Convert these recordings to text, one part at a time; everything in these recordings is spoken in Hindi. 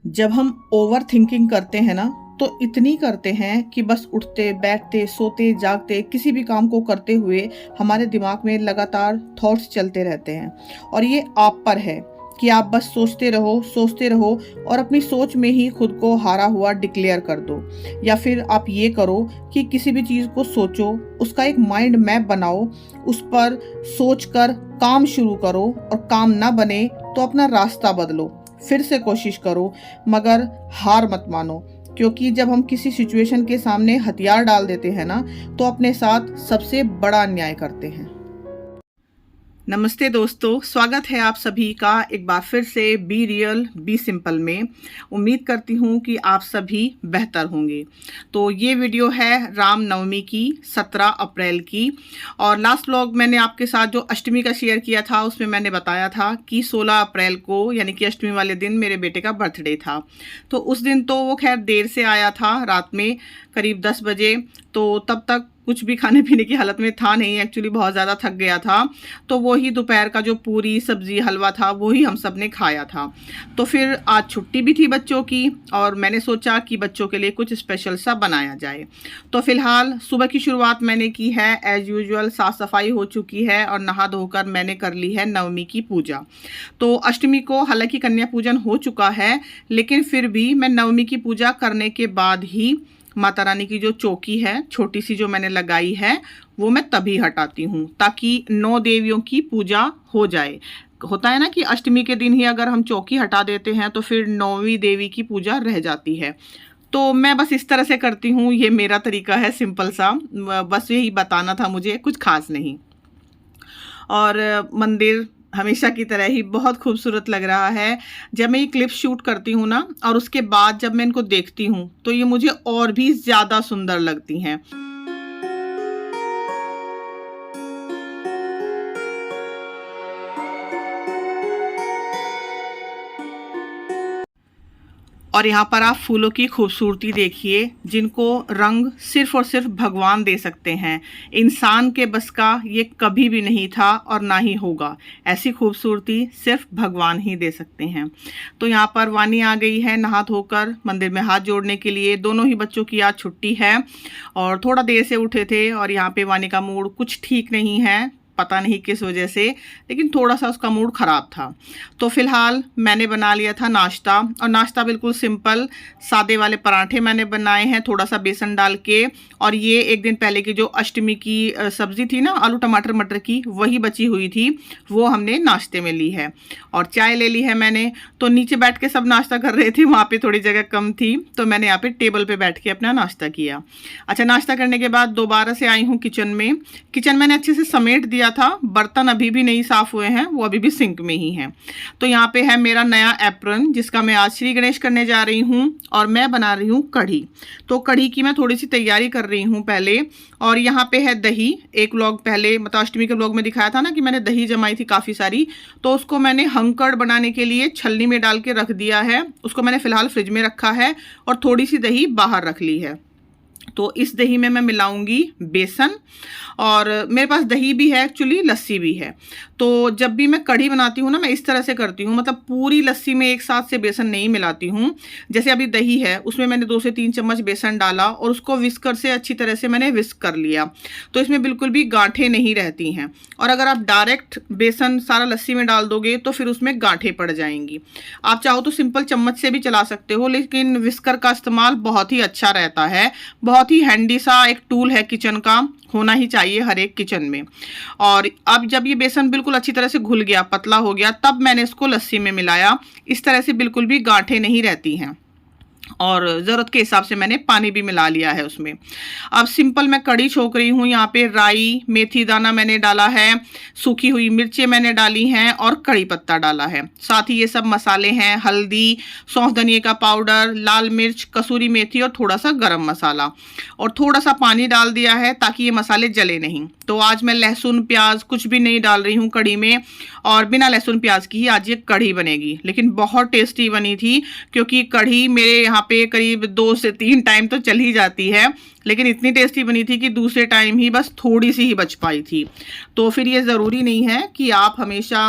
जब हम ओवर थिंकिंग करते हैं ना, तो इतनी करते हैं कि बस उठते बैठते सोते जागते किसी भी काम को करते हुए हमारे दिमाग में लगातार थॉट्स चलते रहते हैं। और ये आप पर है कि आप बस सोचते रहो और अपनी सोच में ही खुद को हारा हुआ डिक्लेयर कर दो। या फिर आप ये करो कि किसी भी चीज़ को सोचो, उसका एक माइंड मैप बनाओ, उस पर सोच कर काम शुरू करो, और काम ना बने तो अपना रास्ता बदलो, फिर से कोशिश करो, मगर हार मत मानो। क्योंकि जब हम किसी सिचुएशन के सामने हथियार डाल देते हैं ना, तो अपने साथ सबसे बड़ा अन्याय करते हैं। नमस्ते दोस्तों, स्वागत है आप सभी का एक बार फिर से बी रियल बी सिंपल में। उम्मीद करती हूँ कि आप सभी बेहतर होंगे। तो ये वीडियो है रामनवमी की, 17 अप्रैल की। और लास्ट व्लॉग मैंने आपके साथ जो अष्टमी का शेयर किया था, उसमें मैंने बताया था कि 16 अप्रैल को यानी कि अष्टमी वाले दिन मेरे बेटे का बर्थडे था। तो उस दिन तो वो खैर देर से आया था, रात में करीब 10 बजे। तो तब तक कुछ भी खाने पीने की हालत में था नहीं, एक्चुअली बहुत ज़्यादा थक गया था। तो वही दोपहर का जो पूरी सब्जी हलवा था वही हम सब ने खाया था। तो फिर आज छुट्टी भी थी बच्चों की, और मैंने सोचा कि बच्चों के लिए कुछ स्पेशल सा बनाया जाए। तो फिलहाल सुबह की शुरुआत मैंने की है एज यूजुअल। साफ़ सफाई हो चुकी है और नहा धोकर मैंने कर ली है नवमी की पूजा। तो अष्टमी को हालांकि कन्या पूजन हो चुका है, लेकिन फिर भी मैं नवमी की पूजा करने के बाद ही माता रानी की जो चौकी है छोटी सी जो मैंने लगाई है, वो मैं तभी हटाती हूँ, ताकि 9 देवियों की पूजा हो जाए। होता है ना कि अष्टमी के दिन ही अगर हम चौकी हटा देते हैं तो फिर 9वीं देवी की पूजा रह जाती है। तो मैं बस इस तरह से करती हूँ, ये मेरा तरीका है सिंपल सा। बस यही बताना था मुझे, कुछ खास नहीं। और मंदिर हमेशा की तरह ही बहुत खूबसूरत लग रहा है। जब मैं ये क्लिप शूट करती हूँ ना, और उसके बाद जब मैं इनको देखती हूँ, तो ये मुझे और भी ज़्यादा सुंदर लगती हैं। और यहाँ पर आप फूलों की खूबसूरती देखिए, जिनको रंग सिर्फ और सिर्फ भगवान दे सकते हैं। इंसान के बस का ये कभी भी नहीं था और ना ही होगा। ऐसी खूबसूरती सिर्फ भगवान ही दे सकते हैं। तो यहाँ पर वानी आ गई है नहा धोकर मंदिर में हाथ जोड़ने के लिए। दोनों ही बच्चों की आज छुट्टी है और थोड़ा देर से उठे थे, और यहाँ पे वानी का मूड कुछ ठीक नहीं है, पता नहीं किस वजह से, लेकिन थोड़ा सा उसका मूड ख़राब था। तो फिलहाल मैंने बना लिया था नाश्ता, और नाश्ता बिल्कुल सिंपल सादे वाले पराठे मैंने बनाए हैं, थोड़ा सा बेसन डाल के। और ये एक दिन पहले की जो अष्टमी की सब्ज़ी थी ना, आलू टमाटर मटर की, वही बची हुई थी, वो हमने नाश्ते में ली है। और चाय ले ली है मैंने। तो नीचे बैठ के सब नाश्ता कर रहे थे, वहाँ पे थोड़ी जगह कम थी, तो मैंने यहाँ पे टेबल पे बैठ के अपना नाश्ता किया। अच्छा, नाश्ता करने के बाद दोबारा से आई हूँ किचन में। किचन मैंने अच्छे से समेट दिया था, बर्तन अभी भी नहीं साफ हुए हैं, वो अभी भी सिंक में ही हैं। तो यहाँ पे है मेरा नया एप्रन, जिसका मैं आज श्री गणेश करने जा रही हूँ, और मैं बना रही हूँ कढ़ी। तो कढ़ी की मैं थोड़ी सी तैयारी कर रही हूँ पहले। और यहाँ पे है दही। एक व्लॉग पहले, मतलब अष्टमी के व्लॉग में दिखाया था ना कि मैंने दही जमाई थी काफ़ी सारी, तो उसको मैंने हंकड़ बनाने के लिए छलनी में डाल के रख दिया है। उसको मैंने फ़िलहाल फ्रिज में रखा है, और थोड़ी सी दही बाहर रख ली है। तो इस दही में मैं मिलाऊंगी बेसन, और मेरे पास दही भी है, एक्चुअली लस्सी भी है। तो जब भी मैं कढ़ी बनाती हूँ ना, मैं इस तरह से करती हूँ, मतलब पूरी लस्सी में एक साथ से बेसन नहीं मिलाती हूँ। जैसे अभी दही है, उसमें मैंने 2 से 3 चम्मच बेसन डाला, और उसको विस्कर से अच्छी तरह से मैंने विस्क कर लिया। तो इसमें बिल्कुल भी गांठें नहीं रहती हैं। और अगर आप डायरेक्ट बेसन सारा लस्सी में डाल दोगे तो फिर उसमें गांठें पड़ जाएंगी। आप चाहो तो सिंपल चम्मच से भी चला सकते हो, लेकिन विस्कर का इस्तेमाल बहुत ही अच्छा रहता है। बहुत ही हैंडी सा एक टूल है, किचन का होना ही चाहिए हर एक किचन में। और अब जब ये बेसन बिल्कुल अच्छी तरह से घुल गया, पतला हो गया, तब मैंने इसको लस्सी में मिलाया। इस तरह से बिल्कुल भी गांठें नहीं रहती हैं, और ज़रूरत के हिसाब से मैंने पानी भी मिला लिया है उसमें। अब सिंपल मैं कढ़ी छोक रही हूँ। यहाँ पे राई, मेथी दाना मैंने डाला है, सूखी हुई मिर्चें मैंने डाली हैं, और कड़ी पत्ता डाला है। साथ ही ये सब मसाले हैं, हल्दी, सौंफ धनिए का पाउडर, लाल मिर्च, कसूरी मेथी, और थोड़ा सा गरम मसाला, और थोड़ा सा पानी डाल दिया है ताकि ये मसाले जले नहीं। तो आज मैं लहसुन प्याज कुछ भी नहीं डाल रही हूँ कढ़ी में, और बिना लहसुन प्याज की ही आज ये कढ़ी बनेगी। लेकिन बहुत टेस्टी बनी थी, क्योंकि कढ़ी मेरे यहाँ पे करीब 2 से 3 टाइम तो चल ही जाती है, लेकिन इतनी टेस्टी बनी थी कि दूसरे टाइम ही बस थोड़ी सी ही बच पाई थी। तो फिर ये ज़रूरी नहीं है कि आप हमेशा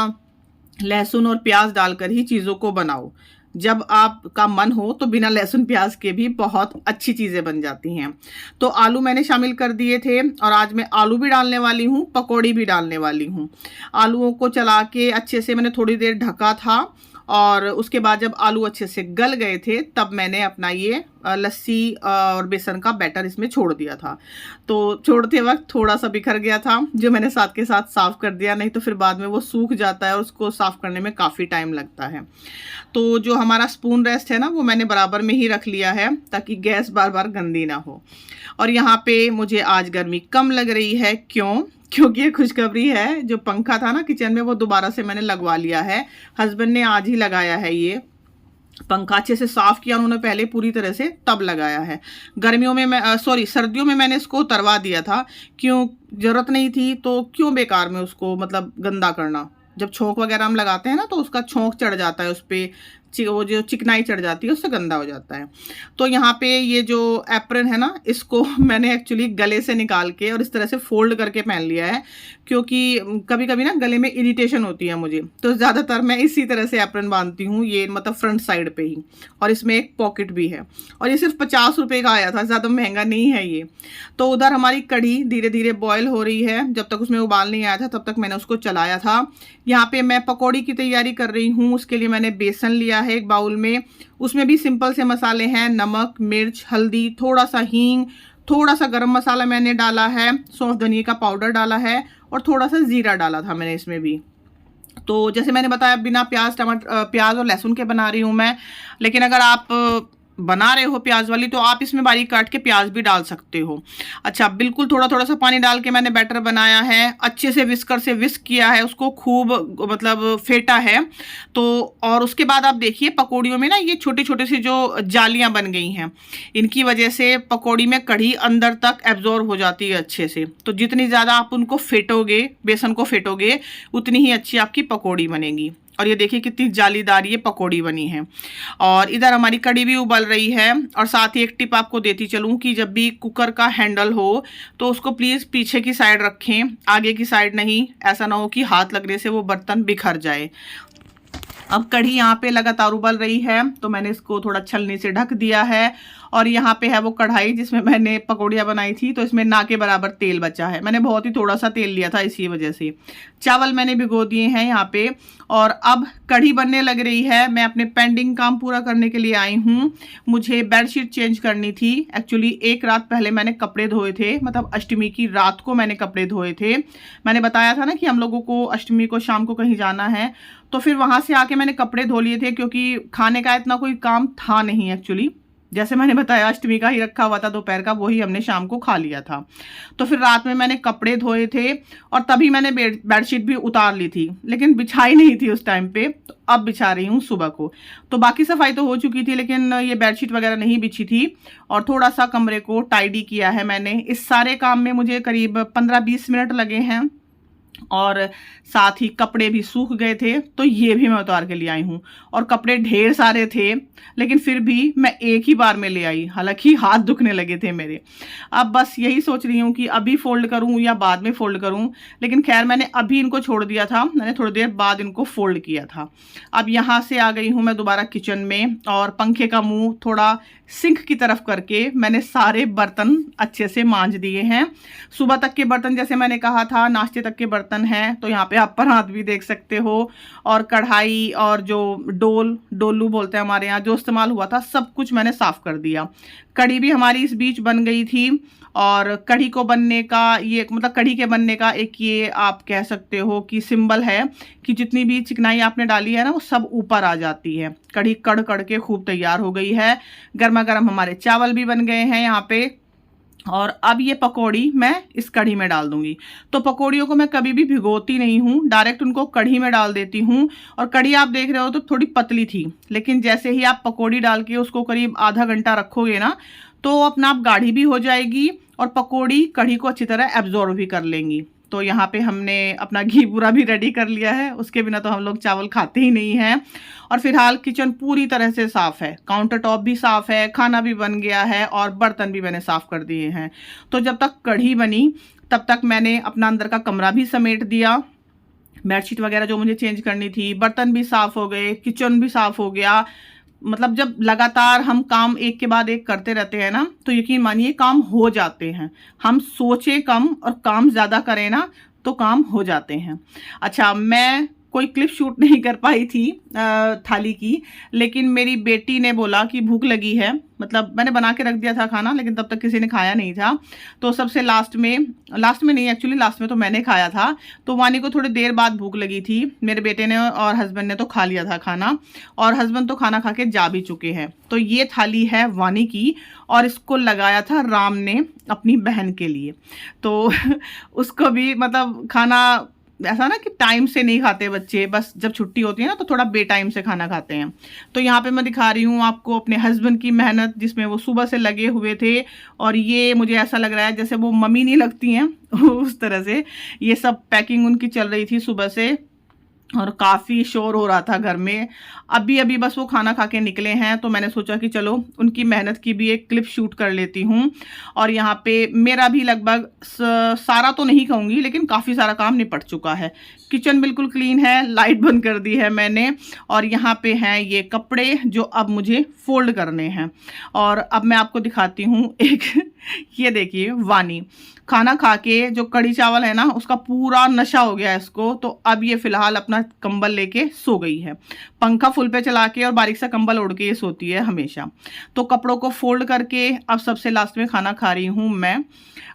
लहसुन और प्याज डालकर ही चीज़ों को बनाओ। जब आपका मन हो तो बिना लहसुन प्याज के भी बहुत अच्छी चीज़ें बन जाती हैं। तो आलू मैंने शामिल कर दिए थे और आज मैं आलू भी डालने वाली हूँ, पकौड़ी भी डालने वाली हूँ। आलूओं को चला के अच्छे से मैंने थोड़ी देर ढका था और उसके बाद जब आलू अच्छे से गल गए थे तब मैंने अपना ये लस्सी और बेसन का बैटर इसमें छोड़ दिया था। तो छोड़ते वक्त थोड़ा सा बिखर गया था, जो मैंने साथ के साथ साफ़ कर दिया, नहीं तो फिर बाद में वो सूख जाता है और उसको साफ़ करने में काफ़ी टाइम लगता है। तो जो हमारा स्पून रेस्ट है ना, वो मैंने बराबर में ही रख लिया है ताकि गैस बार बार गंदी ना हो। और यहाँ पे मुझे आज गर्मी कम लग रही है। क्यों? क्योंकि ये खुशखबरी है, जो पंखा था ना किचन में वो दोबारा से मैंने लगवा लिया है। हस्बैंड ने आज ही लगाया है, ये पंखा अच्छे से साफ किया उन्होंने पहले पूरी तरह से, तब लगाया है। गर्मियों में मैं सर्दियों में मैंने इसको उतरवा दिया था। क्यों? जरूरत नहीं थी तो क्यों बेकार में उसको मतलब गंदा करना। जब छोंक वगैरह हम लगाते हैं ना तो उसका छोंक चढ़ जाता है, उस पर वो जो चिकनाई चढ़ जाती है, उससे गंदा हो जाता है। तो यहाँ पे ये जो एप्रन है ना, इसको मैंने एक्चुअली गले से निकाल के और इस तरह से फोल्ड करके पहन लिया है, क्योंकि कभी कभी ना गले में इरिटेशन होती है मुझे, तो ज़्यादातर मैं इसी तरह से एप्रन बांधती हूँ, ये मतलब फ्रंट साइड पे ही। और इसमें एक पॉकेट भी है और ये सिर्फ 50 रुपये का आया था, ज़्यादा महंगा नहीं है ये। तो उधर हमारी कढ़ी धीरे धीरे बॉयल हो रही है, जब तक उसमें उबाल नहीं आया था तब तक मैंने उसको चलाया था। यहाँ पे मैं पकौड़ी की तैयारी कर रही हूँ। उसके लिए मैंने बेसन लिया है एक बाउल में, उसमें भी सिंपल से मसाले हैं, नमक, मिर्च, हल्दी, थोड़ा सा हींग, थोड़ा सा गरम मसाला मैंने डाला है, सौंफ धनिया का पाउडर डाला है और थोड़ा सा जीरा डाला था मैंने इसमें भी। तो जैसे मैंने बताया बिना प्याज और लहसुन के बना रही हूँ मैं, लेकिन अगर आप बना रहे हो प्याज वाली तो आप इसमें बारीक काट के प्याज भी डाल सकते हो। अच्छा, बिल्कुल थोड़ा थोड़ा सा पानी डाल के मैंने बैटर बनाया है, अच्छे से विस्कर से विस्क किया है, उसको खूब मतलब फेंटा है। तो और उसके बाद आप देखिए पकौड़ियों में ना ये छोटी छोटी सी जो जालियां बन गई हैं, इनकी वजह से पकौड़ी में कढ़ी अंदर तक एब्जॉर्ब हो जाती है अच्छे से। तो जितनी ज़्यादा आप उनको फेंटोगे, बेसन को फेंटोगे, उतनी ही अच्छी आपकी पकौड़ी बनेगी। और ये देखिए कितनी जालीदार ये पकौड़ी बनी है। और इधर हमारी कढ़ी भी उबल रही है। और साथ ही एक टिप आपको देती चलूँ कि जब भी कुकर का हैंडल हो तो उसको प्लीज़ पीछे की साइड रखें, आगे की साइड नहीं। ऐसा ना हो कि हाथ लगने से वो बर्तन बिखर जाए। अब कढ़ी यहाँ पे लगातार उबल रही है तो मैंने इसको थोड़ा छलनी से ढक दिया है। और यहाँ पे है वो कढ़ाई जिसमें मैंने पकौड़ियाँ बनाई थी, तो इसमें ना के बराबर तेल बचा है। मैंने बहुत ही थोड़ा सा तेल लिया था, इसी वजह से। चावल मैंने भिगो दिए हैं यहाँ पे और अब कढ़ी बनने लग रही है। मैं अपने पेंडिंग काम पूरा करने के लिए आई हूँ। मुझे बेडशीट चेंज करनी थी। एक्चुअली एक रात पहले मैंने कपड़े धोए थे, मतलब अष्टमी की रात को मैंने कपड़े धोए थे। मैंने बताया था ना कि हम लोगों को अष्टमी को शाम को कहीं जाना है, तो फिर वहाँ से आके मैंने कपड़े धो लिए थे, क्योंकि खाने का इतना कोई काम था नहीं एक्चुअली। जैसे मैंने बताया अष्टमी का ही रखा हुआ था दोपहर का, वही हमने शाम को खा लिया था। तो फिर रात में मैंने कपड़े धोए थे और तभी मैंने बेडशीट भी उतार ली थी, लेकिन बिछाई नहीं थी उस टाइम पे। तो अब बिछा रही हूँ सुबह को। तो बाकी सफाई तो हो चुकी थी, लेकिन ये बेडशीट वगैरह नहीं बिछी थी। और थोड़ा सा कमरे को टाइडी किया है मैंने। इस सारे काम में मुझे करीब 15-20 मिनट लगे हैं। और साथ ही कपड़े भी सूख गए थे, तो ये भी मैं उतार के ले आई हूँ। और कपड़े ढेर सारे थे, लेकिन फिर भी मैं एक ही बार में ले आई, हालांकि हाथ दुखने लगे थे मेरे। अब बस यही सोच रही हूँ कि अभी फोल्ड करूँ या बाद में फोल्ड करूँ, लेकिन खैर मैंने अभी इनको छोड़ दिया था, मैंने थोड़ी देर बाद इनको फोल्ड किया था। अब यहाँ से आ गई हूँ मैं दोबारा किचन में, और पंखे का मुँह थोड़ा सिंक की तरफ करके मैंने सारे बर्तन अच्छे से मांज दिए हैं। सुबह तक के बर्तन, जैसे मैंने कहा था, नाश्ते तक के बर्तन हैं, तो यहाँ पे आप पर हाथ भी देख सकते हो। और कढ़ाई और जो डोलू बोलते हैं हमारे यहाँ, जो इस्तेमाल हुआ था, सब कुछ मैंने साफ कर दिया। कढ़ी भी हमारी इस बीच बन गई थी। और कढ़ी को बनने का ये मतलब कढ़ी के बनने का एक ये आप कह सकते हो कि सिंबल है कि जितनी भी चिकनाई आपने डाली है ना, वो सब ऊपर आ जाती है। कढ़ी कड़ कड़ के खूब तैयार हो गई है। गर्मा गर्म हमारे चावल भी बन गए हैं यहाँ पे। और अब ये पकौड़ी मैं इस कढ़ी में डाल दूंगी। तो पकौड़ियों को मैं कभी भी भिगोती नहीं हूँ, डायरेक्ट उनको कढ़ी में डाल देती हूँ। और कढ़ी आप देख रहे हो तो थोड़ी पतली थी, लेकिन जैसे ही आप पकौड़ी डाल के उसको करीब आधा घंटा रखोगे ना, तो अपना आप गाढ़ी भी हो जाएगी और पकौड़ी कढ़ी को अच्छी तरह एब्जॉर्ब भी कर लेंगी। तो यहाँ पे हमने अपना घी पूरा भी रेडी कर लिया है, उसके बिना तो हम लोग चावल खाते ही नहीं हैं। और फिलहाल किचन पूरी तरह से साफ़ है, काउंटर टॉप भी साफ़ है, खाना भी बन गया है और बर्तन भी मैंने साफ़ कर दिए हैं। तो जब तक कढ़ी बनी तब तक मैंने अपना अंदर का कमरा भी समेट दिया। बेडशीट वगैरह जो मुझे चेंज करनी थी, बर्तन भी साफ़ हो गए, किचन भी साफ़ हो गया, मतलब जब लगातार हम काम एक के बाद एक करते रहते हैं ना, तो यकीन मानिए काम हो जाते हैं। हम सोचे कम और काम ज़्यादा करें ना, तो काम हो जाते हैं। अच्छा, मैं कोई क्लिप शूट नहीं कर पाई थी थाली की, लेकिन मेरी बेटी ने बोला कि भूख लगी है। मतलब मैंने बना के रख दिया था खाना, लेकिन तब तक किसी ने खाया नहीं था। तो सबसे लास्ट में नहीं, एक्चुअली लास्ट में तो मैंने खाया था। तो वानी को थोड़ी देर बाद भूख लगी थी। मेरे बेटे ने और हस्बैंड ने तो खा लिया था खाना, और हस्बैंड तो खाना खा के जा भी चुके हैं। तो ये थाली है वानी की, और इसको लगाया था राम ने अपनी बहन के लिए। तो उसको भी मतलब खाना ऐसा ना कि टाइम से नहीं खाते बच्चे, बस जब छुट्टी होती है ना तो थोड़ा बेटाइम से खाना खाते हैं। तो यहाँ पे मैं दिखा रही हूँ आपको अपने हस्बैंड की मेहनत, जिसमें वो सुबह से लगे हुए थे। और ये मुझे ऐसा लग रहा है जैसे वो मम्मी नहीं लगती हैं उस तरह से ये सब पैकिंग उनकी चल रही थी सुबह से, और काफ़ी शोर हो रहा था घर में। अभी अभी बस वो खाना खा के निकले हैं, तो मैंने सोचा कि चलो उनकी मेहनत की भी एक क्लिप शूट कर लेती हूँ। और यहाँ पे मेरा भी लगभग सारा तो नहीं कहूँगी, लेकिन काफ़ी सारा काम निपट चुका है। किचन बिल्कुल क्लीन है, लाइट बंद कर दी है मैंने, और यहाँ पे हैं ये कपड़े जो अब मुझे फोल्ड करने हैं। और अब मैं आपको दिखाती हूँ एक ये देखिए वानी खाना खा के, जो कढ़ी चावल है ना उसका पूरा नशा हो गया है इसको। तो अब ये फिलहाल अपना कंबल लेके सो गई है, पंखा फुल पे चला के, और बारीक सा कंबल ओढ़ के ये सोती है हमेशा। तो कपड़ों को फोल्ड करके अब सबसे लास्ट में खाना खा रही हूँ मैं।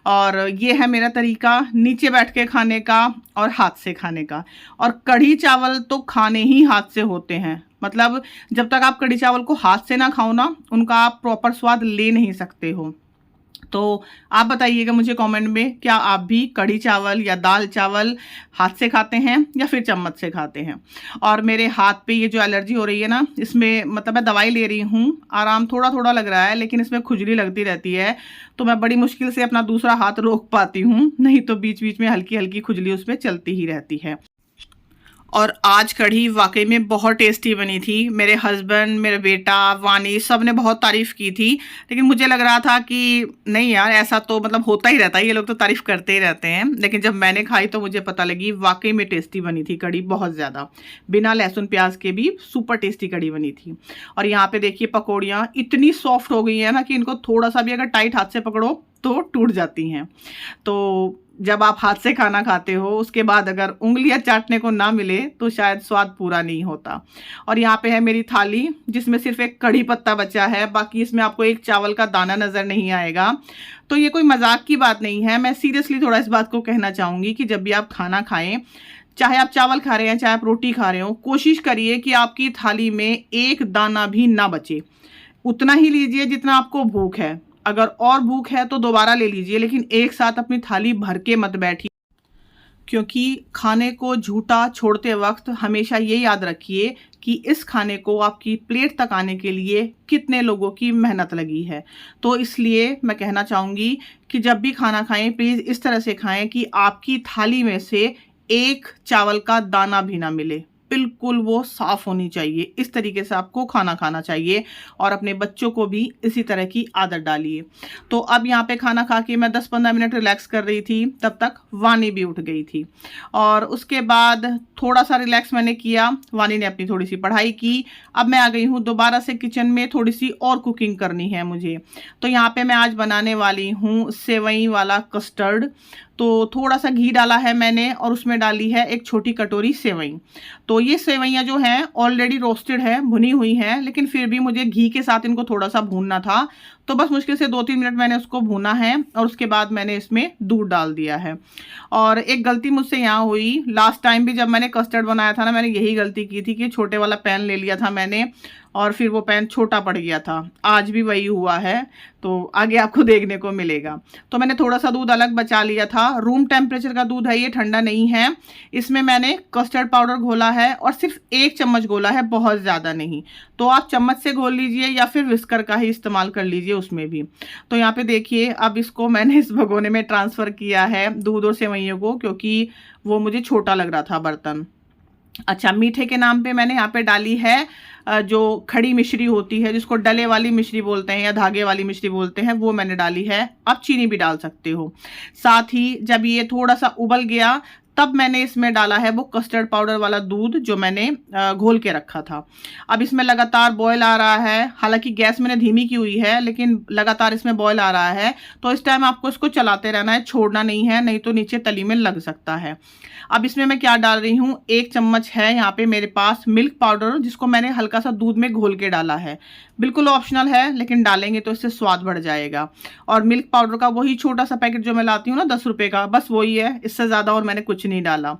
और ये है मेरा तरीका नीचे बैठ के खाने का और हाथ से खाने का। और कढ़ी चावल तो खाने ही हाथ से होते हैं, मतलब जब तक आप कढ़ी चावल को हाथ से ना खाओ ना, उनका आप प्रॉपर स्वाद ले नहीं सकते हो। तो आप बताइएगा मुझे कमेंट में, क्या आप भी कढ़ी चावल या दाल चावल हाथ से खाते हैं या फिर चम्मच से खाते हैं। और मेरे हाथ पे ये जो एलर्जी हो रही है ना, इसमें मतलब मैं दवाई ले रही हूँ, आराम थोड़ा थोड़ा लग रहा है, लेकिन इसमें खुजली लगती रहती है। तो मैं बड़ी मुश्किल से अपना दूसरा हाथ रोक पाती हूँ, नहीं तो बीच बीच में हल्की हल्की खुजली उसमें चलती ही रहती है। और आज कढ़ी वाकई में बहुत टेस्टी बनी थी। मेरे हस्बैंड, मेरे बेटा, वानी सब ने बहुत तारीफ़ की थी, लेकिन मुझे लग रहा था कि नहीं यार, ऐसा तो मतलब होता ही रहता है, ये लोग तो तारीफ़ करते ही रहते हैं। लेकिन जब मैंने खाई तो मुझे पता लगी वाकई में टेस्टी बनी थी कढ़ी, बहुत ज़्यादा, बिना लहसुन प्याज के भी सुपर टेस्टी कढ़ी बनी थी। और यहाँ पे देखिए पकौड़ियाँ इतनी सॉफ्ट हो गई हैं ना कि इनको थोड़ा सा भी अगर टाइट हाथ से पकड़ो तो टूट जाती हैं। तो जब आप हाथ से खाना खाते हो, उसके बाद अगर उंगलियां चाटने को ना मिले तो शायद स्वाद पूरा नहीं होता। और यहाँ पे है मेरी थाली, जिसमें सिर्फ एक कड़ी पत्ता बचा है, बाकी इसमें आपको एक चावल का दाना नज़र नहीं आएगा। तो ये कोई मजाक की बात नहीं है, मैं सीरियसली थोड़ा इस बात को कहना चाहूँगी कि जब भी आप खाना खाएं, चाहे आप चावल खा रहे हैं चाहे आप रोटी खा रहे हो, कोशिश करिए कि आपकी थाली में एक दाना भी ना बचे। उतना ही लीजिए जितना आपको भूख है, अगर और भूख है तो दोबारा ले लीजिए, लेकिन एक साथ अपनी थाली भर के मत बैठिए। क्योंकि खाने को झूठा छोड़ते वक्त हमेशा ये याद रखिए कि इस खाने को आपकी प्लेट तक आने के लिए कितने लोगों की मेहनत लगी है। तो इसलिए मैं कहना चाहूँगी कि जब भी खाना खाएं, प्लीज़ इस तरह से खाएं कि आपकी थाली में से एक चावल का दाना भी ना मिले, बिल्कुल वो साफ होनी चाहिए। इस तरीके से आपको खाना खाना चाहिए, और अपने बच्चों को भी इसी तरह की आदत डालिए। तो अब यहाँ पे खाना खा के मैं 10-15 मिनट रिलैक्स कर रही थी, तब तक वानी भी उठ गई थी। और उसके बाद थोड़ा सा रिलैक्स मैंने किया, वानी ने अपनी थोड़ी सी पढ़ाई की। अब मैं आ गई हूँ दोबारा से किचन में, थोड़ी सी और कुकिंग करनी है मुझे। तो यहाँ पे मैं आज बनाने वाली हूँ सेवई वाला कस्टर्ड। तो थोड़ा सा घी डाला है मैंने, और उसमें डाली है एक छोटी कटोरी सेवई। तो ये सेवइयाँ जो हैं ऑलरेडी रोस्टेड है, भुनी हुई हैं, लेकिन फिर भी मुझे घी के साथ इनको थोड़ा सा भूनना था। तो बस मुश्किल से 2-3 मिनट मैंने उसको भूना है, और उसके बाद मैंने इसमें दूध डाल दिया है। और एक गलती मुझसे यहाँ हुई, लास्ट टाइम भी जब मैंने कस्टर्ड बनाया था ना, मैंने यही गलती की थी कि छोटे वाला पैन ले लिया था मैंने, और फिर वो पैन छोटा पड़ गया था। आज भी वही हुआ है, तो आगे आपको देखने को मिलेगा। तो मैंने थोड़ा सा दूध अलग बचा लिया था, रूम टेम्परेचर का दूध है ये, ठंडा नहीं है। इसमें मैंने कस्टर्ड पाउडर घोला है, और सिर्फ 1 चम्मच घोला है, बहुत ज़्यादा नहीं। तो आप चम्मच से घोल लीजिए या फिर विस्कर का ही इस्तेमाल कर लीजिए उसमें भी। तो यहाँ पे देखिए अब इसको मैंने इस भगोने में ट्रांसफ़र किया है, दूध और सेवइयों को, क्योंकि वो मुझे छोटा लग रहा था बर्तन। अच्छा, मीठे के नाम पे मैंने यहाँ पे डाली है जो खड़ी मिश्री होती है, जिसको डले वाली मिश्री बोलते हैं या धागे वाली मिश्री बोलते हैं, वो मैंने डाली है। आप चीनी भी डाल सकते हो। साथ ही जब ये थोड़ा सा उबल गया, तब मैंने इसमें डाला है वो कस्टर्ड पाउडर वाला दूध जो मैंने घोल के रखा था। अब इसमें लगातार बॉयल आ रहा है, हालांकि गैस मैंने धीमी की हुई है लेकिन लगातार इसमें बॉयल आ रहा है। तो इस टाइम आपको इसको चलाते रहना है, छोड़ना नहीं है, नहीं तो नीचे तली में लग सकता है। अब इसमें मैं क्या डाल रही हूँ, 1 चम्मच है यहाँ पे मेरे पास मिल्क पाउडर, जिसको मैंने हल्का सा दूध में घोल के डाला है। बिल्कुल ऑप्शनल है लेकिन डालेंगे तो इससे स्वाद बढ़ जाएगा। और मिल्क पाउडर का वही छोटा सा पैकेट जो मैं लाती हूँ ना 10 रुपए का, बस वही है, इससे ज़्यादा और मैंने कुछ नहीं डाला।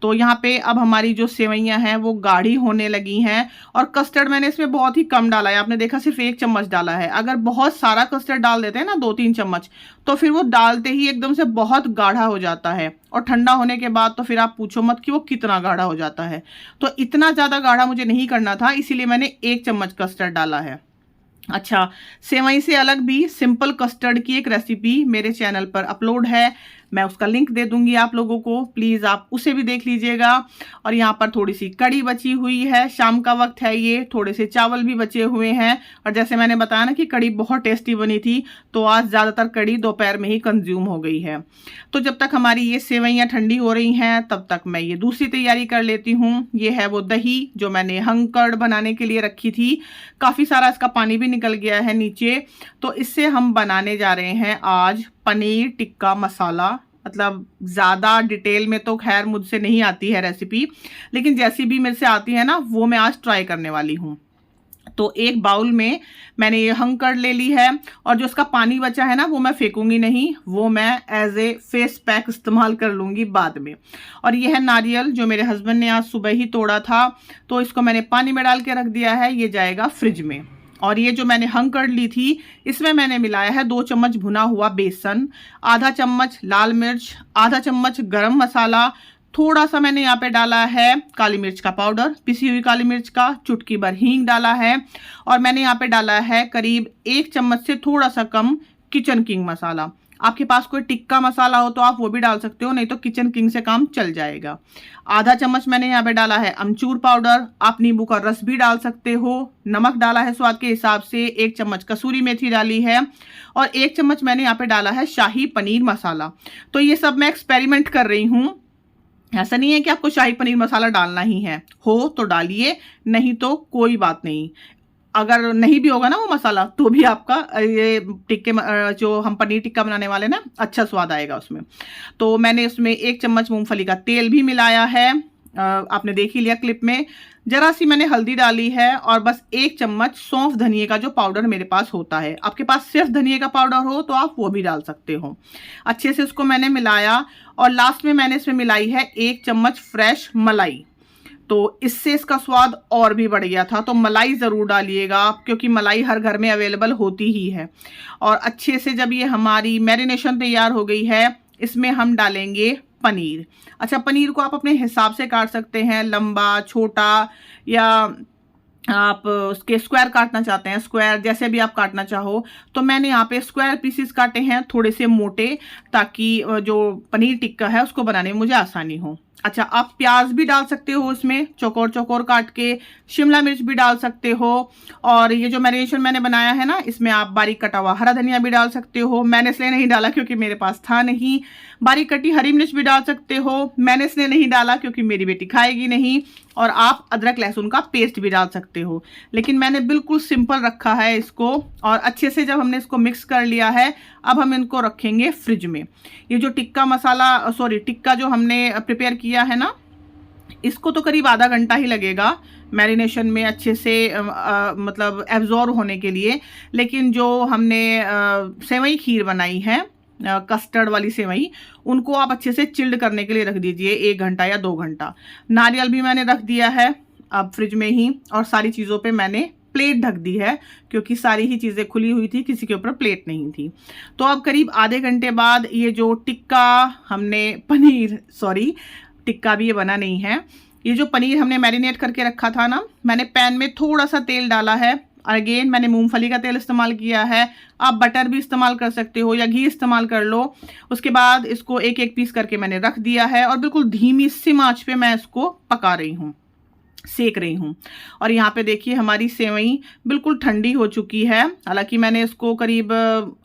तो यहाँ पे अब हमारी जो सेवइयाँ हैं वो गाढ़ी होने लगी हैं। और कस्टर्ड मैंने इसमें बहुत ही कम डाला है, आपने देखा सिर्फ 1 चम्मच डाला है। अगर बहुत सारा कस्टर्ड डाल देते हैं ना 2-3 चम्मच, तो फिर वो डालते ही एकदम से बहुत गाढ़ा हो जाता है। और ठंडा होने के बाद तो फिर आप पूछो मत कि वो कितना गाढ़ा हो जाता है। तो इतना ज़्यादा गाढ़ा मुझे नहीं करना था, इसीलिए मैंने 1 चम्मच कस्टर्ड डाला है। अच्छा, सेवई से अलग भी सिंपल कस्टर्ड की एक रेसिपी मेरे चैनल पर अपलोड है, मैं उसका लिंक दे दूंगी आप लोगों को, प्लीज़ आप उसे भी देख लीजिएगा। और यहाँ पर थोड़ी सी कड़ी बची हुई है, शाम का वक्त है, ये थोड़े से चावल भी बचे हुए हैं। और जैसे मैंने बताया ना कि कड़ी बहुत टेस्टी बनी थी, तो आज ज़्यादातर कड़ी दोपहर में ही कंज्यूम हो गई है। तो जब तक हमारी ये सेवइयाँ ठंडी हो रही हैं तब तक मैं ये दूसरी तैयारी कर लेती हूँ। ये है वो दही जो मैंने हंग कर्ड बनाने के लिए रखी थी, काफ़ी सारा इसका पानी भी निकल गया है नीचे। तो इससे हम बनाने जा रहे हैं आज पनीर टिक्का मसाला। मतलब ज़्यादा डिटेल में तो खैर मुझसे नहीं आती है रेसिपी, लेकिन जैसी भी मेरे से आती है ना वो मैं आज ट्राई करने वाली हूँ। तो एक बाउल में मैंने ये हंग कर्ड ले ली है, और जो उसका पानी बचा है ना वो मैं फेंकूंगी नहीं, वो मैं एज ए फेस पैक इस्तेमाल कर लूँगी बाद में। और ये है नारियल जो मेरे हस्बैंड ने आज सुबह ही तोड़ा था, तो इसको मैंने पानी में डाल के रख दिया है, ये जाएगा फ्रिज में। और ये जो मैंने हंग कर्ड ली थी इसमें मैंने मिलाया है 2 चम्मच भुना हुआ बेसन, आधा चम्मच लाल मिर्च, आधा चम्मच गरम मसाला, थोड़ा सा मैंने यहाँ पे डाला है काली मिर्च का पाउडर, पिसी हुई काली मिर्च का, चुटकी भर हींग डाला है। और मैंने यहाँ पे डाला है करीब 1 चम्मच से थोड़ा सा कम किचन किंग मसाला। आपके पास कोई टिक्का मसाला हो तो आप वो भी डाल सकते हो, नहीं तो किचन किंग से काम चल जाएगा। आधा चम्मच मैंने यहाँ पे डाला है अमचूर पाउडर, आप नींबू का रस भी डाल सकते हो। नमक डाला है स्वाद के हिसाब से, 1 चम्मच कसूरी मेथी डाली है, और 1 चम्मच मैंने यहाँ पे डाला है शाही पनीर मसाला। तो ये सब मैं एक्सपेरिमेंट कर रही हूँ, ऐसा नहीं है कि आपको शाही पनीर मसाला डालना ही है, हो तो डालिए, नहीं तो कोई बात नहीं। अगर नहीं भी होगा ना वो मसाला तो भी आपका ये टिक्के जो हम पनीर टिक्का बनाने वाले ना अच्छा स्वाद आएगा उसमें। तो मैंने उसमें 1 चम्मच मूंगफली का तेल भी मिलाया है, आपने देख ही लिया क्लिप में। जरा सी मैंने हल्दी डाली है, और बस 1 चम्मच सौंफ धनिए का जो पाउडर मेरे पास होता है, आपके पास सिर्फ धनिए का पाउडर हो तो आप वो भी डाल सकते हो। अच्छे से उसको मैंने मिलाया, और लास्ट में मैंने इसमें मिलाई है 1 चम्मच फ्रेश मलाई। तो इससे इसका स्वाद और भी बढ़ गया था। तो मलाई ज़रूर डालिएगा क्योंकि मलाई हर घर में अवेलेबल होती ही है। और अच्छे से जब ये हमारी मैरिनेशन तैयार हो गई है, इसमें हम डालेंगे पनीर। अच्छा, पनीर को आप अपने हिसाब से काट सकते हैं, लंबा, छोटा, या आप उसके स्क्वायर काटना चाहते हैं, स्क्वायर जैसे भी आप काटना चाहो। तो मैंने यहाँ पे स्क्वायर पीसेस काटे हैं, थोड़े से मोटे, ताकि जो पनीर टिक्का है उसको बनाने में मुझे आसानी हो। अच्छा, आप प्याज भी डाल सकते हो उसमें, चौकोर चौकोर काट के, शिमला मिर्च भी डाल सकते हो। और ये जो मैरिनेशन मैंने बनाया है ना, इसमें आप बारीक कटा हुआ हरा धनिया भी डाल सकते हो। मैंने इसलिए नहीं डाला क्योंकि मेरे पास था नहीं। बारीक कटी हरी मिर्च भी डाल सकते हो, मैंने इसलिए नहीं डाला क्योंकि मेरी बेटी खाएगी नहीं। और आप अदरक लहसुन का पेस्ट भी डाल सकते हो, लेकिन मैंने बिल्कुल सिंपल रखा है इसको। और अच्छे से जब हमने इसको मिक्स कर लिया है, अब हम इनको रखेंगे फ्रिज में। ये जो टिक्का जो हमने प्रिपेयर किया है ना, इसको तो करीब आधा घंटा ही लगेगा मैरिनेशन में अच्छे से मतलब एब्जॉर्ब होने के लिए। लेकिन जो हमने सेवई खीर बनाई है, कस्टर्ड वाली सेवई, उनको आप अच्छे से चिल्ड करने के लिए रख दीजिए 1 घंटा या 2 घंटा। नारियल भी मैंने रख दिया है अब फ्रिज में ही, और सारी चीज़ों पे मैंने प्लेट ढक दी है क्योंकि सारी ही चीज़ें खुली हुई थी, किसी के ऊपर प्लेट नहीं थी। तो अब करीब आधे घंटे बाद ये जो टिक्का हमने टिक्का भी ये बना नहीं है, ये जो पनीर हमने मैरिनेट करके रखा था ना, मैंने पैन में थोड़ा सा तेल डाला है। अगेन मैंने मूंगफली का तेल इस्तेमाल किया है, आप बटर भी इस्तेमाल कर सकते हो या घी इस्तेमाल कर लो। उसके बाद इसको एक एक पीस करके मैंने रख दिया है, और बिल्कुल धीमी सिम आंच पे मैं इसको पका रही हूँ। सेक रही हूँ। और यहाँ पे देखिए हमारी सेवई बिल्कुल ठंडी हो चुकी है। हालांकि मैंने इसको करीब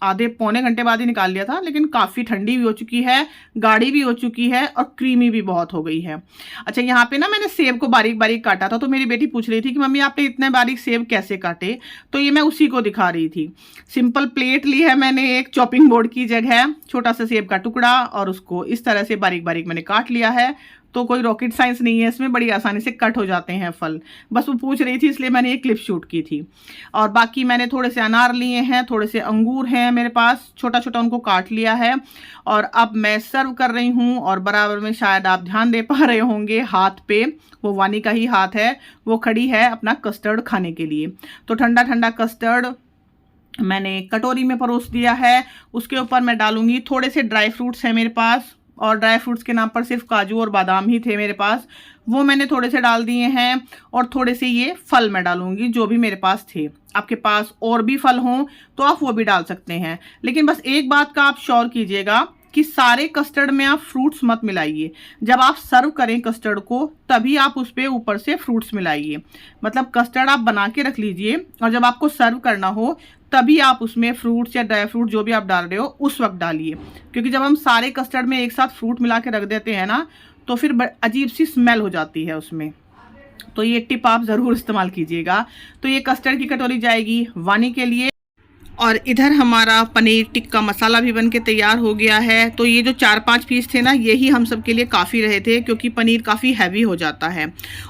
आधे पौने घंटे बाद ही निकाल लिया था, लेकिन काफ़ी ठंडी भी हो चुकी है, गाढ़ी भी हो चुकी है और क्रीमी भी बहुत हो गई है। अच्छा, यहाँ पे ना मैंने सेब को बारीक बारीक काटा था, तो मेरी बेटी पूछ रही थी कि मम्मी आपने इतने बारीक सेब कैसे काटे, तो ये मैं उसी को दिखा रही थी। सिंपल प्लेट ली है मैंने, एक चॉपिंग बोर्ड की जगह छोटा सा सेब का टुकड़ा, और उसको इस तरह से बारीक बारीक मैंने काट लिया है। तो कोई रॉकेट साइंस नहीं है इसमें, बड़ी आसानी से कट हो जाते हैं फल। बस वो पूछ रही थी इसलिए मैंने ये क्लिप शूट की थी। और बाकी मैंने थोड़े से अनार लिए हैं, थोड़े से अंगूर हैं मेरे पास, छोटा छोटा उनको काट लिया है। और अब मैं सर्व कर रही हूँ, और बराबर में शायद आप ध्यान दे पा रहे होंगे हाथ पे, वो वानी का ही हाथ है, वो खड़ी है अपना कस्टर्ड खाने के लिए। तो ठंडा ठंडा कस्टर्ड मैंने कटोरी में परोस दिया है। उसके ऊपर मैं डालूंगी थोड़े से ड्राई फ्रूट्स हैं मेरे पास, और ड्राई फ्रूट्स के नाम पर सिर्फ काजू और बादाम ही थे मेरे पास, वो मैंने थोड़े से डाल दिए हैं। और थोड़े से ये फल मैं डालूंगी जो भी मेरे पास थे। आपके पास और भी फल हों तो आप वो भी डाल सकते हैं, लेकिन बस एक बात का आप श्योर कीजिएगा कि सारे कस्टर्ड में आप फ्रूट्स मत मिलाइए। जब आप सर्व करें कस्टर्ड को, तभी आप उस पर ऊपर से फ्रूट्स मिलाइए। मतलब कस्टर्ड आप बना के रख लीजिए, और जब आपको सर्व करना हो तभी आप उसमें फ्रूट्स या ड्राई फ्रूट जो भी आप डाल रहे हो उस वक्त डालिए। क्योंकि जब हम सारे कस्टर्ड में एक साथ फ्रूट मिला के रख देते हैं ना, तो फिर अजीब सी स्मेल हो जाती है उसमें। तो ये टिप आप ज़रूर इस्तेमाल कीजिएगा। तो ये कस्टर्ड की कटोरी जाएगी वानी के लिए। और इधर हमारा पनीर टिक्का मसाला भी बनके तैयार हो गया है। तो ये जो 4-5 पीस थे ना, यही हम सब के लिए काफ़ी रहे थे, क्योंकि पनीर काफ़ी हैवी हो जाता है।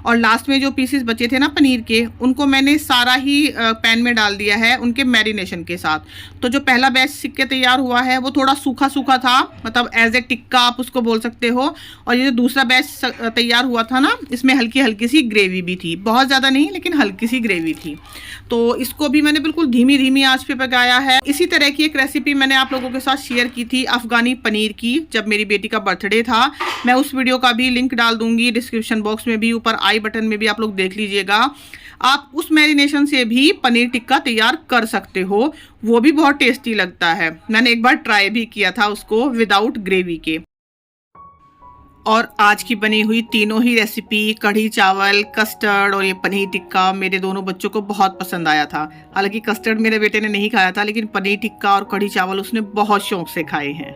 और लास्ट में जो पीसेस बचे थे ना पनीर के, उनको मैंने सारा ही पैन में डाल दिया है उनके मैरिनेशन के साथ। तो जो पहला बैच सिक के तैयार हुआ है वो थोड़ा सूखा सूखा था, मतलब एज ए टिक्का आप उसको बोल सकते हो। और ये जो दूसरा बैच तैयार हुआ था ना, इसमें हल्की हल्की सी ग्रेवी भी थी, बहुत ज़्यादा नहीं लेकिन हल्की सी ग्रेवी थी। तो इसको भी मैंने बिल्कुल धीमी धीमी आंच पे पकाया है। इसी तरह की एक रेसिपी मैंने आप लोगों के साथ शेयर की थी अफगानी पनीर की, जब मेरी बेटी का बर्थडे था। मैं उस वीडियो का भी लिंक डाल दूंगी डिस्क्रिप्शन बॉक्स में भी, ऊपर आई बटन में भी आप लोग देख लीजिएगा। आप उस मैरिनेशन से भी पनीर टिक्का तैयार कर सकते हो, वो भी बहुत टेस्टी लगता है। मैंने एक बार ट्राई भी किया था उसको विदाउट ग्रेवी के। और आज की बनी हुई तीनों ही रेसिपी, कढ़ी चावल, कस्टर्ड और ये पनीर टिक्का, मेरे दोनों बच्चों को बहुत पसंद आया था। हालांकि कस्टर्ड मेरे बेटे ने नहीं खाया था, लेकिन पनीर टिक्का और कढ़ी चावल उसने बहुत शौक से खाए हैं।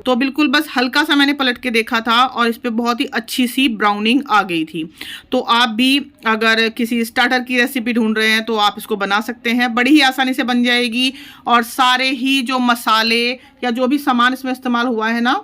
तो बिल्कुल बस हल्का सा मैंने पलट के देखा था और इस पे बहुत ही अच्छी सी ब्राउनिंग आ गई थी। तो आप भी अगर किसी स्टार्टर की रेसिपी ढूंढ रहे हैं तो आप इसको बना सकते हैं, बड़ी ही आसानी से बन जाएगी। और सारे ही जो मसाले या जो भी सामान इसमें इस्तेमाल हुआ है ना,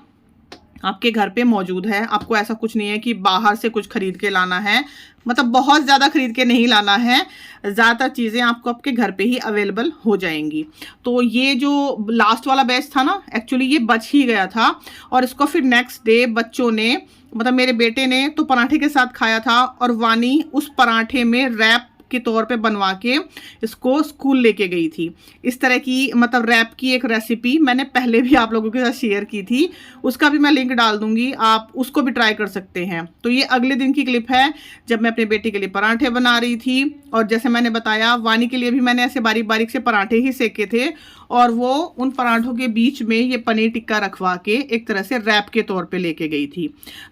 आपके घर पे मौजूद है। आपको ऐसा कुछ नहीं है कि बाहर से कुछ खरीद के लाना है, मतलब बहुत ज़्यादा खरीद के नहीं लाना है। ज़्यादातर चीज़ें आपको आपके घर पे ही अवेलेबल हो जाएंगी। तो ये जो लास्ट वाला बैच था ना, एक्चुअली ये बच ही गया था, और इसको फिर नेक्स्ट डे बच्चों ने, मतलब मेरे बेटे ने तो पराठे के साथ खाया था, और वानी उस पराठे में रैप के तौर पे बनवा के इसको स्कूल लेके गई थी। इस तरह की मतलब रैप की एक रेसिपी मैंने पहले भी आप लोगों के साथ शेयर की थी, उसका भी मैं लिंक डाल दूंगी, आप उसको भी ट्राई कर सकते हैं। तो ये अगले दिन की क्लिप है जब मैं अपने बेटे के लिए पराठे बना रही थी। और जैसे मैंने बताया, वानी के लिए भी मैंने ऐसे बारीक बारीक से पराठे ही सेके थे, और वो उन पराठों के बीच में ये पनीर टिक्का रखवा के एक तरह से रैप के तौर पे लेके गई थी।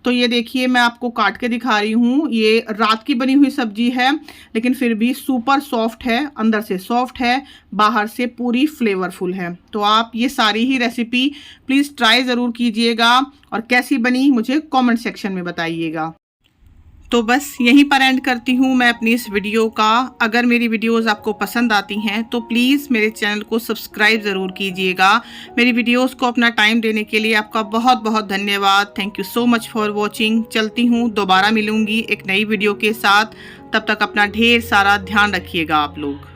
तो ये देखिए मैं आपको काट के दिखा रही हूँ। ये रात की बनी हुई सब्जी है, लेकिन फिर भी सुपर सॉफ्ट है, अंदर से सॉफ्ट है, बाहर से पूरी फ्लेवरफुल है। तो आप ये सारी ही रेसिपी प्लीज़ ट्राई ज़रूर कीजिएगा, और कैसी बनी मुझे कमेंट सेक्शन में बताइएगा। तो बस यहीं पर एंड करती हूँ मैं अपनी इस वीडियो का। अगर मेरी वीडियोस आपको पसंद आती हैं तो प्लीज़ मेरे चैनल को सब्सक्राइब ज़रूर कीजिएगा। मेरी वीडियोस को अपना टाइम देने के लिए आपका बहुत बहुत धन्यवाद। Thank you so much for watching. चलती हूँ, दोबारा मिलूँगी एक नई वीडियो के साथ। तब तक अपना ढेर सारा ध्यान रखिएगा आप लोग।